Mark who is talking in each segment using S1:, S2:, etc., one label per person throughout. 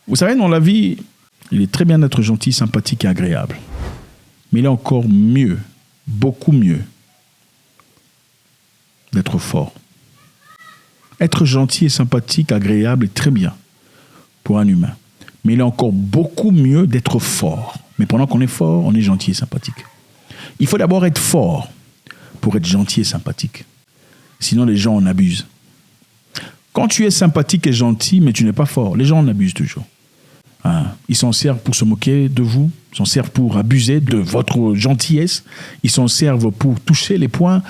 S1: Vous savez, dans la vie, il est très bien d'être gentil, sympathique et agréable. Mais il est encore mieux, beaucoup mieux, d'être fort. Être gentil et sympathique, agréable est très bien pour un humain. Mais il est encore beaucoup mieux d'être fort. Mais pendant qu'on est fort, on est gentil et sympathique. Il faut d'abord être fort pour être gentil et sympathique. Sinon, les gens en abusent. Quand tu es sympathique et gentil, mais tu n'es pas fort, les gens en abusent toujours. Ils s'en servent pour se moquer de vous, ils s'en servent pour abuser de votre gentillesse, ils s'en servent pour toucher les points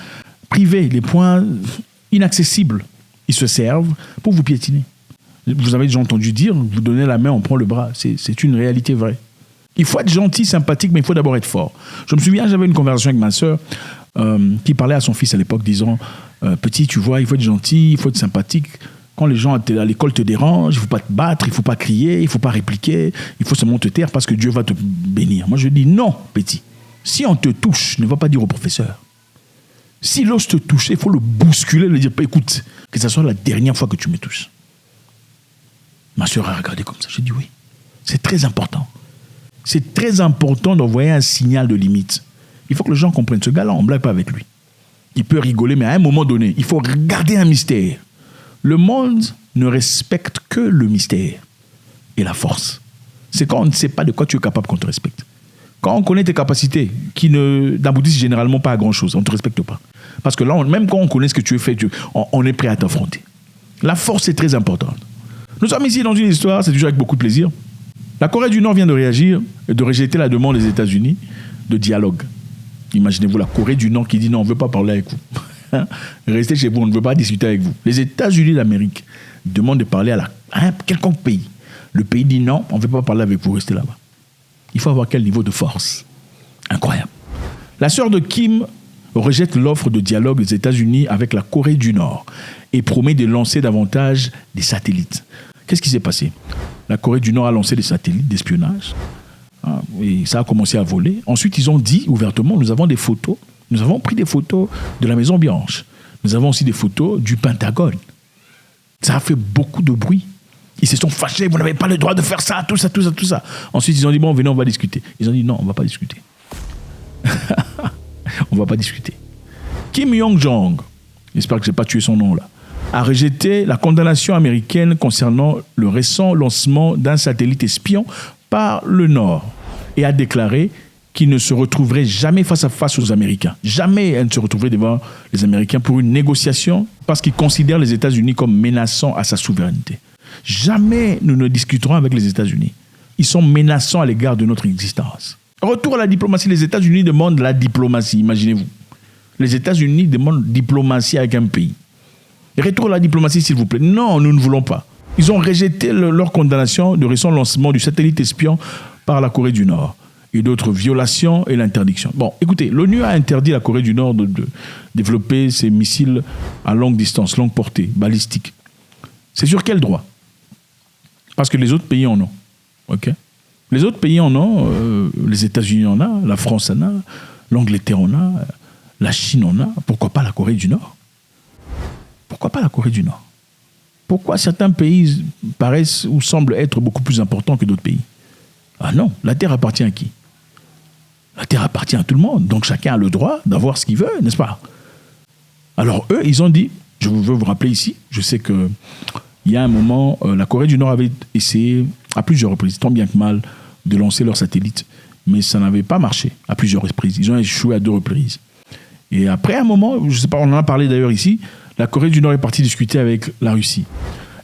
S1: privés, les points inaccessibles. Ils se servent pour vous piétiner. Vous avez déjà entendu dire, vous donnez la main, on prend le bras. C'est une réalité vraie. Il faut être gentil, sympathique, mais il faut d'abord être fort. Je me souviens, j'avais une conversation avec ma sœur qui parlait à son fils à l'époque, disant « Petit, tu vois, il faut être gentil, il faut être sympathique. Quand les gens à l'école te dérangent, il ne faut pas te battre, il ne faut pas crier, il ne faut pas répliquer, il faut seulement te taire parce que Dieu va te bénir. » Moi, je dis « Non, petit. Si on te touche, ne va pas dire au professeur. S'il ose te toucher, il faut le bousculer, lui dire « Écoute, que ce soit la dernière fois que tu me touches. » Ma sœur a regardé comme ça. J'ai dit « Oui, c'est très important. C'est très important d'envoyer un signal de limite. Il faut que les gens comprennent. Ce gars-là, on ne blague pas avec lui. Il peut rigoler, mais à un moment donné, il faut garder un mystère. Le monde ne respecte que le mystère et la force. C'est quand on ne sait pas de quoi tu es capable qu'on te respecte. Quand on connaît tes capacités, qui n'aboutissent généralement pas à grand-chose, on ne te respecte pas. Parce que là, même quand on connaît ce que tu as fait, on est prêt à t'affronter. La force est très importante. Nous sommes ici dans une histoire, c'est toujours avec beaucoup de plaisir. La Corée du Nord vient de réagir et de rejeter la demande des États-Unis de dialogue. Imaginez-vous la Corée du Nord qui dit non, on ne veut pas parler avec vous. Restez chez vous, on ne veut pas discuter avec vous. Les États-Unis d'Amérique demandent de parler à un quelconque pays. Le pays dit non, on ne veut pas parler avec vous, restez là-bas. Il faut avoir quel niveau de force? Incroyable. La sœur de Kim rejette l'offre de dialogue des États-Unis avec la Corée du Nord et promet de lancer davantage des satellites. Qu'est-ce qui s'est passé? La Corée du Nord a lancé des satellites d'espionnage et ça a commencé à voler. Ensuite, ils ont dit ouvertement, nous avons des photos. Nous avons pris des photos de la Maison Blanche. Nous avons aussi des photos du Pentagone. Ça a fait beaucoup de bruit. Ils se sont fâchés, vous n'avez pas le droit de faire ça, tout ça, tout ça, tout ça. Ensuite, ils ont dit, bon, venez, on va discuter. Ils ont dit, non, on ne va pas discuter. On ne va pas discuter. Kim Yong-jong, j'espère que je n'ai pas tué son nom là, a rejeté la condamnation américaine concernant le récent lancement d'un satellite espion par le Nord et a déclaré qu'il ne se retrouverait jamais face à face aux Américains. Jamais elle ne se retrouverait devant les Américains pour une négociation parce qu'il considère les États-Unis comme menaçants à sa souveraineté. Jamais nous ne discuterons avec les États-Unis. Ils sont menaçants à l'égard de notre existence. Retour à la diplomatie. Les États-Unis demandent la diplomatie, imaginez-vous. Les États-Unis demandent diplomatie avec un pays. Retour à la diplomatie, s'il vous plaît. Non, nous ne voulons pas. Ils ont rejeté leur condamnation du récent lancement du satellite espion par la Corée du Nord et d'autres violations et l'interdiction. Bon, écoutez, l'ONU a interdit à la Corée du Nord de développer ses missiles à longue distance, longue portée, balistiques. C'est sur quel droit? Parce que les autres pays en ont. Okay? Les autres pays en ont, les États-Unis en ont, la France en a, l'Angleterre en a, la Chine en a. Pourquoi pas la Corée du Nord? Pourquoi pas la Corée du Nord? Pourquoi certains pays paraissent ou semblent être beaucoup plus importants que d'autres pays? Ah non, la Terre appartient à qui? La Terre appartient à tout le monde. Donc chacun a le droit d'avoir ce qu'il veut, n'est-ce pas? Alors eux, ils ont dit, je veux vous rappeler ici, je sais que il y a un moment, la Corée du Nord avait essayé à plusieurs reprises, tant bien que mal, de lancer leur satellite. Mais ça n'avait pas marché à plusieurs reprises. Ils ont échoué à 2 reprises. Et après un moment, je ne sais pas, on en a parlé d'ailleurs ici, la Corée du Nord est partie discuter avec la Russie.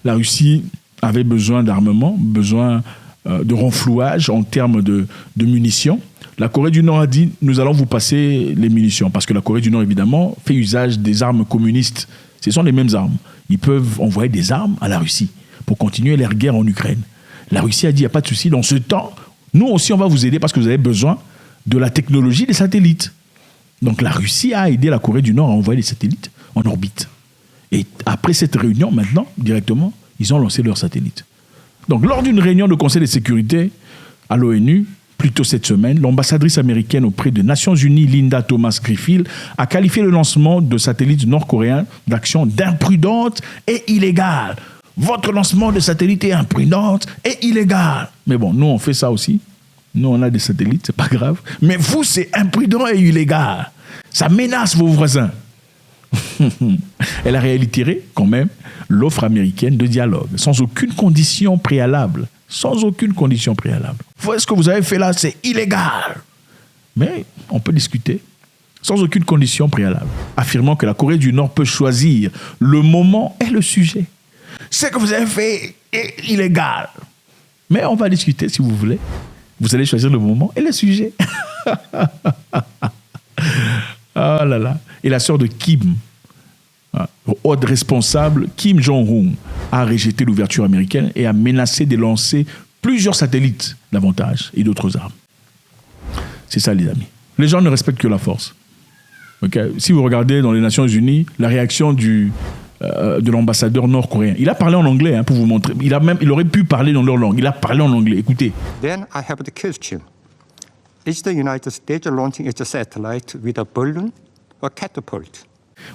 S1: La Russie avait besoin d'armement, besoin de renflouage en termes de munitions. La Corée du Nord a dit, nous allons vous passer les munitions. Parce que la Corée du Nord, évidemment, fait usage des armes communistes. Ce sont les mêmes armes. Ils peuvent envoyer des armes à la Russie pour continuer leur guerre en Ukraine. La Russie a dit, il n'y a pas de souci, dans ce temps, nous aussi on va vous aider parce que vous avez besoin de la technologie des satellites. Donc la Russie a aidé la Corée du Nord à envoyer des satellites en orbite. Et après cette réunion, maintenant, directement, ils ont lancé leurs satellites. Donc lors d'une réunion de Conseil de sécurité à l'ONU, plus tôt cette semaine, l'ambassadrice américaine auprès des Nations Unies, Linda Thomas-Greenfield, a qualifié le lancement de satellites nord-coréens d'action d'imprudente et illégale. Votre lancement de satellite est imprudent et illégal. Mais bon, nous, on fait ça aussi. Nous, on a des satellites, c'est pas grave. Mais vous, c'est imprudent et illégal. Ça menace vos voisins. Elle a réitéré, quand même, l'offre américaine de dialogue, sans aucune condition préalable. Sans aucune condition préalable. Ce que vous avez fait là, c'est illégal. Mais on peut discuter sans aucune condition préalable, affirmant que la Corée du Nord peut choisir le moment et le sujet. Ce que vous avez fait est illégal. Mais on va discuter si vous voulez. Vous allez choisir le moment et le sujet. Ah là là. Et la sœur de Kim, haute responsable, Kim Jong-un, a rejeté l'ouverture américaine et a menacé de lancer plusieurs satellites davantage et d'autres armes. C'est ça, les amis. Les gens ne respectent que la force. Okay? Si vous regardez dans les Nations Unies, la réaction de l'ambassadeur nord-coréen, il a parlé en anglais pour vous montrer. Il aurait pu parler dans leur langue. Il a parlé en anglais. Écoutez.
S2: Then I have the question. Is the United States launching its satellite with a balloon or catapult?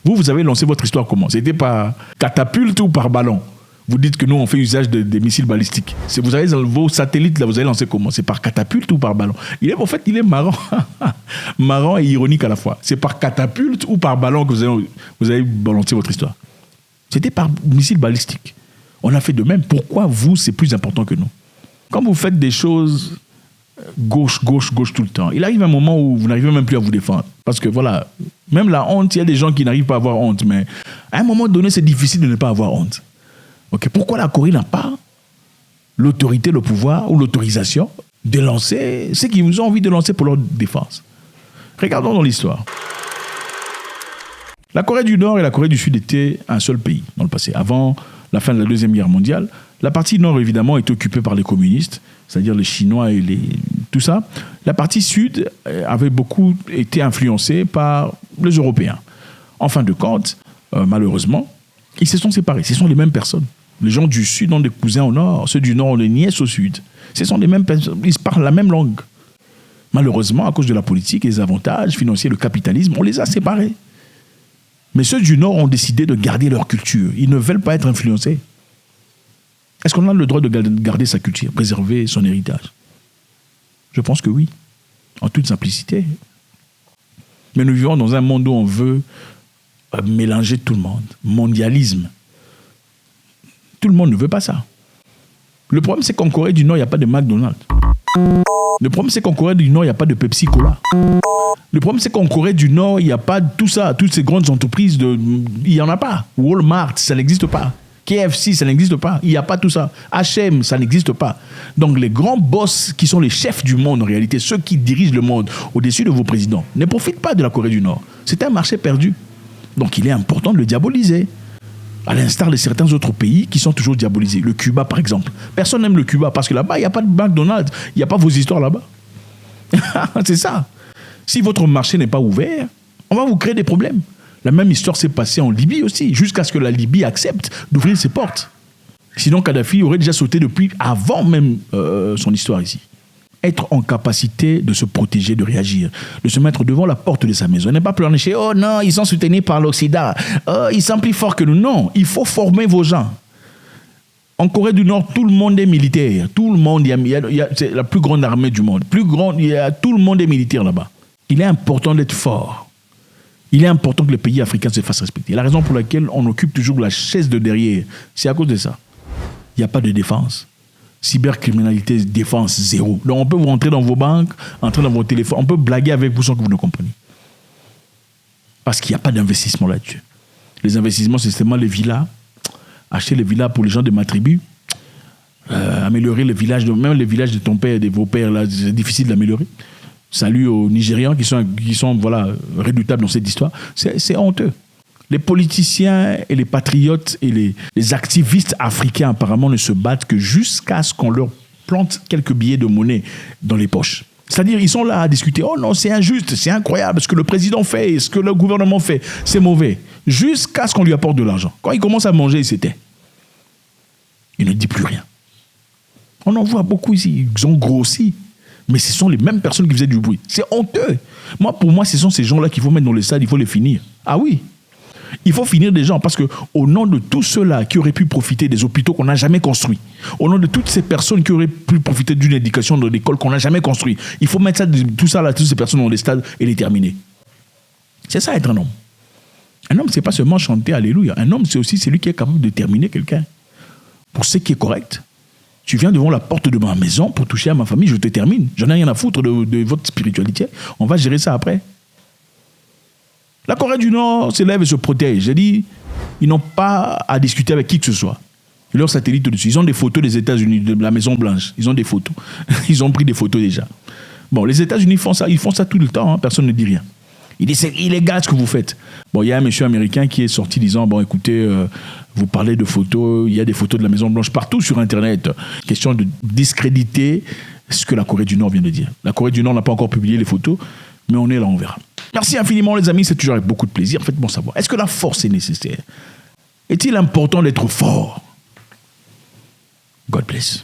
S1: Vous avez lancé votre histoire comment? C'était par catapulte ou par ballon? Vous dites que nous, on fait usage des missiles balistiques. Vous avez vos satellites, là, vous avez lancé comment? C'est par catapulte ou par ballon? En fait, il est marrant. Marrant et ironique à la fois. C'est par catapulte ou par ballon que vous avez lancé votre histoire? C'était par missile balistique. On a fait de même. Pourquoi vous, c'est plus important que nous? Quand vous faites des choses gauche tout le temps, il arrive un moment où vous n'arrivez même plus à vous défendre. Parce que voilà, même la honte, il y a des gens qui n'arrivent pas à avoir honte. Mais à un moment donné, c'est difficile de ne pas avoir honte. Okay. Pourquoi la Corée n'a pas l'autorité, le pouvoir ou l'autorisation de lancer ce qu'ils ont envie de lancer pour leur défense? Regardons dans l'histoire. La Corée du Nord et la Corée du Sud étaient un seul pays dans le passé. Avant la fin de la Deuxième Guerre mondiale, la partie nord, évidemment, est occupée par les communistes, c'est-à-dire les Chinois et tout ça. La partie sud avait beaucoup été influencée par les Européens. En fin de compte, malheureusement, ils se sont séparés. Ce sont les mêmes personnes. Les gens du sud ont des cousins au nord, ceux du nord ont des nièces au sud. Ce sont les mêmes personnes, ils parlent la même langue. Malheureusement, à cause de la politique, les avantages financiers, le capitalisme, on les a séparés. Mais ceux du nord ont décidé de garder leur culture. Ils ne veulent pas être influencés. Est-ce qu'on a le droit de garder sa culture, préserver son héritage? Je pense que oui, en toute simplicité. Mais nous vivons dans un monde où on veut mélanger tout le monde. Mondialisme. Tout le monde ne veut pas ça. Le problème, c'est qu'en Corée du Nord, il n'y a pas de McDonald's. Le problème, c'est qu'en Corée du Nord, il n'y a pas de Pepsi Cola. Le problème, c'est qu'en Corée du Nord, il n'y a pas tout ça. Toutes ces grandes entreprises, il n'y en a pas. Walmart, ça n'existe pas. KFC, ça n'existe pas. Il n'y a pas tout ça. H&M, ça n'existe pas. Donc les grands boss qui sont les chefs du monde, en réalité, ceux qui dirigent le monde au-dessus de vos présidents, ne profitent pas de la Corée du Nord. C'est un marché perdu. Donc il est important de le diaboliser. À l'instar de certains autres pays qui sont toujours diabolisés. Le Cuba, par exemple. Personne n'aime le Cuba parce que là-bas, il n'y a pas de McDonald's. Il n'y a pas vos histoires là-bas. C'est ça. Si votre marché n'est pas ouvert, on va vous créer des problèmes. La même histoire s'est passée en Libye aussi, jusqu'à ce que la Libye accepte d'ouvrir ses portes. Sinon, Kadhafi aurait déjà sauté depuis avant même son histoire ici. Être en capacité de se protéger, de réagir, de se mettre devant la porte de sa maison. Ne pas pleurnicher, oh non, ils sont soutenus par l'Occident, oh, ils sont plus forts que nous. Non, il faut former vos gens. En Corée du Nord, tout le monde est militaire. Tout le monde, c'est la plus grande armée du monde. Tout le monde est militaire là-bas. Il est important d'être fort. Il est important que les pays africains se fassent respecter. La raison pour laquelle on occupe toujours la chaise de derrière, c'est à cause de ça. Il n'y a pas de défense. Cybercriminalité, défense, zéro. Donc on peut vous rentrer dans vos banques, entrer dans vos téléphones, on peut blaguer avec vous sans que vous ne compreniez. Parce qu'il n'y a pas d'investissement là-dessus. Les investissements, c'est seulement les villas. Acheter les villas pour les gens de ma tribu. Améliorer les villages, même les villages de ton père et de vos pères, là, c'est difficile d'améliorer. Salut aux Nigérians qui sont voilà, redoutables dans cette histoire. C'est honteux. Les politiciens et les patriotes et les activistes africains apparemment ne se battent que jusqu'à ce qu'on leur plante quelques billets de monnaie dans les poches. C'est-à-dire ils sont là à discuter. Oh non, c'est injuste, c'est incroyable. Ce que le président fait, ce que le gouvernement fait, c'est mauvais. Jusqu'à ce qu'on lui apporte de l'argent. Quand il commence à manger, il s'éteint. Il ne dit plus rien. On en voit beaucoup ici. Ils ont grossi. Mais ce sont les mêmes personnes qui faisaient du bruit. C'est honteux. Pour moi, ce sont ces gens-là qu'il faut mettre dans les stades, il faut les finir. Ah oui. Il faut finir des gens parce qu'au nom de tous ceux-là qui auraient pu profiter des hôpitaux qu'on n'a jamais construits, au nom de toutes ces personnes qui auraient pu profiter d'une éducation dans l'école qu'on n'a jamais construite, il faut mettre tout ça là, toutes ces personnes dans les stades et les terminer. C'est ça être un homme. Un homme, c'est pas seulement chanter Alléluia. Un homme, c'est aussi celui qui est capable de terminer quelqu'un. Pour ce qui est correct. Tu viens devant la porte de ma maison pour toucher à ma famille, je te termine. J'en ai rien à foutre de votre spiritualité. On va gérer ça après. La Corée du Nord s'élève et se protège. J'ai dit, ils n'ont pas à discuter avec qui que ce soit. Leur satellite dessus. Ils ont des photos des États-Unis, de la Maison Blanche. Ils ont des photos. Ils ont pris des photos déjà. Bon, les États-Unis font ça. Ils font ça tout le temps. Hein. Personne ne dit rien. Il dit, c'est illégal ce que vous faites. Bon, il y a un monsieur américain qui est sorti disant, bon, écoutez, vous parlez de photos, il y a des photos de la Maison Blanche partout sur Internet. Question de discréditer ce que la Corée du Nord vient de dire. La Corée du Nord n'a pas encore publié les photos, mais on est là, on verra. Merci infiniment, les amis, c'est toujours avec beaucoup de plaisir. Faites-moi savoir. Est-ce que la force est nécessaire? Est-il important d'être fort? God bless.